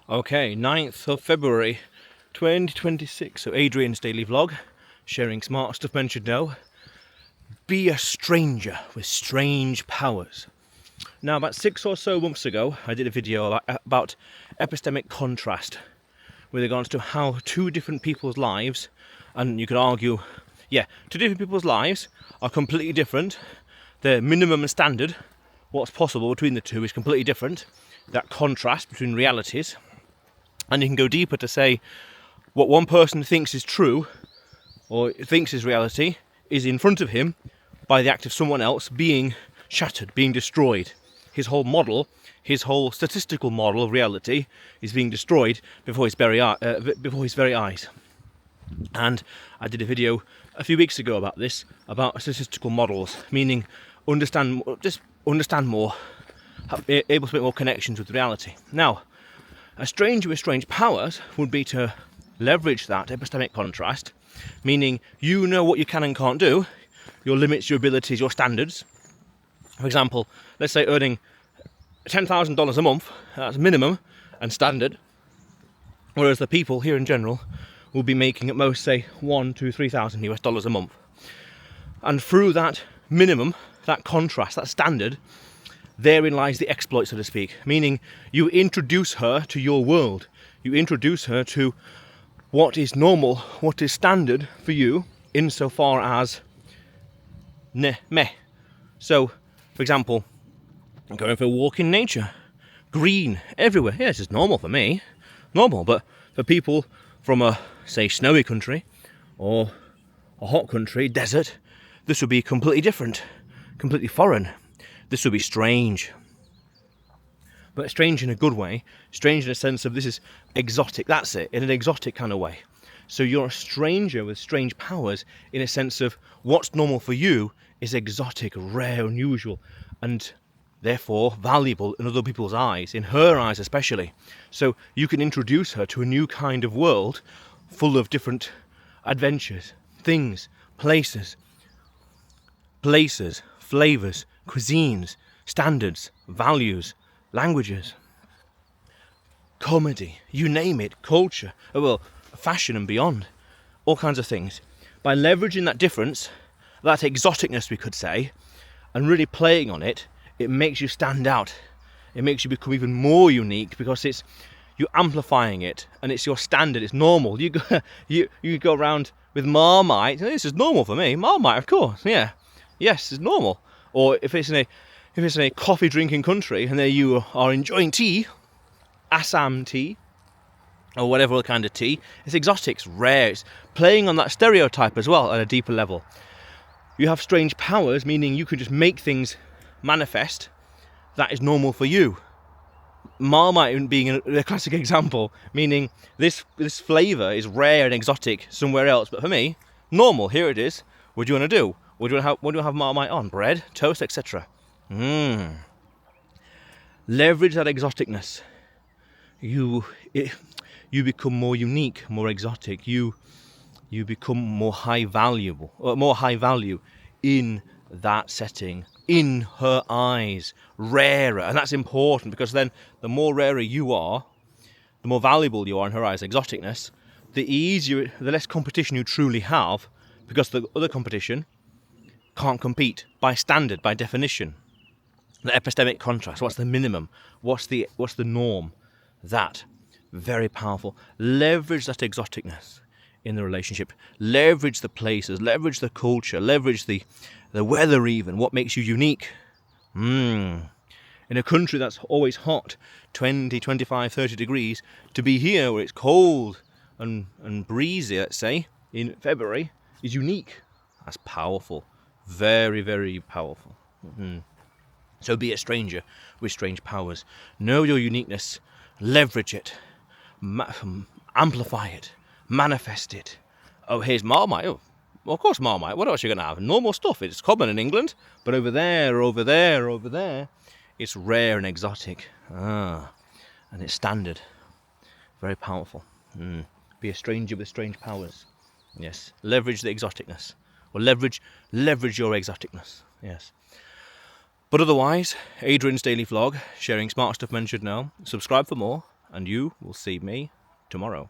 Okay, 9th of February 2026. So Adrian's daily vlog, sharing smart stuff men should know. Be a stranger with strange powers. Now, about 6 or so months ago, I did a video about epistemic contrast with regards to how two different people's lives, and you could argue, two different people's lives are completely different. The minimum and standard, what's possible between the two, is completely different. That contrast between realities. And you can go deeper to say what one person thinks is true or thinks is reality is in front of him by the act of someone else being shattered, being destroyed. His whole model, his whole statistical model of reality is being destroyed before his very eyes. And I did a video a few weeks ago about this, about statistical models, meaning understand more, able to make more connections with reality. Now, a stranger with strange powers would be to leverage that epistemic contrast, meaning you know what you can and can't do, your limits, your abilities, your standards. For example, let's say earning $10,000 a month, that's minimum and standard, whereas the people here in general will be making at most, say, $1,000 to $3,000 a month. And through that minimum, that contrast, that standard, therein lies the exploit, so to speak, meaning you introduce her to your world. You introduce her to what is normal, what is standard for you, insofar as meh. So, for example, I'm going for a walk in nature, green everywhere. Yeah, this is normal for me, normal, but for people from a, say, snowy country or a hot country, desert, this would be completely different, completely foreign. This would be strange. But strange in a good way, strange in a sense of this is exotic, that's it, in an exotic kind of way. So you're a stranger with strange powers in a sense of what's normal for you is exotic, rare, unusual, and therefore valuable in other people's eyes, in her eyes especially. So you can introduce her to a new kind of world full of different adventures, things, places, flavours, cuisines, standards, values, languages, comedy, you name it, culture, fashion and beyond, all kinds of things. By leveraging that difference, that exoticness we could say, and really playing on it, it makes you stand out. It makes you become even more unique because you're amplifying it and it's your standard, it's normal. You go around with Marmite, this is normal for me, Marmite of course, yeah. Yes, it's normal. Or if it's in a coffee drinking country and there you are enjoying tea, Assam tea, or whatever other kind of tea, it's exotic, it's rare, it's playing on that stereotype as well at a deeper level. You have strange powers, meaning you can just make things manifest that is normal for you. Marmite being a classic example, meaning this flavour is rare and exotic somewhere else, but for me, normal, here it is. What do you want to do? What do you have Marmite on? Bread, toast, etc. Leverage that exoticness. You become more unique, more exotic. You become more high value in that setting, in her eyes, rarer, and that's important because then the more rarer you are, the more valuable you are in her eyes, exoticness, the less competition you truly have, because the other competition can't compete by standard, by definition. The epistemic contrast, what's the minimum? What's the norm? That, very powerful. Leverage that exoticness in the relationship. Leverage the places, leverage the culture, leverage the weather even, what makes you unique. In a country that's always hot, 20, 25, 30 degrees, to be here where it's cold and breezy, let's say, in February, is unique. That's powerful. Very, very powerful. So be a stranger with strange powers. Know your uniqueness. Leverage it. Amplify it. Manifest it. Oh, here's Marmite. Oh, well, of course Marmite. What else are you going to have? Normal stuff. It's common in England. But over there, it's rare and exotic. And it's standard. Very powerful. Be a stranger with strange powers. Yes. Leverage the exoticness. Or leverage your exoticness. Yes. But otherwise, Adrian's daily vlog, sharing smart stuff men should know. Subscribe for more, and you will see me tomorrow.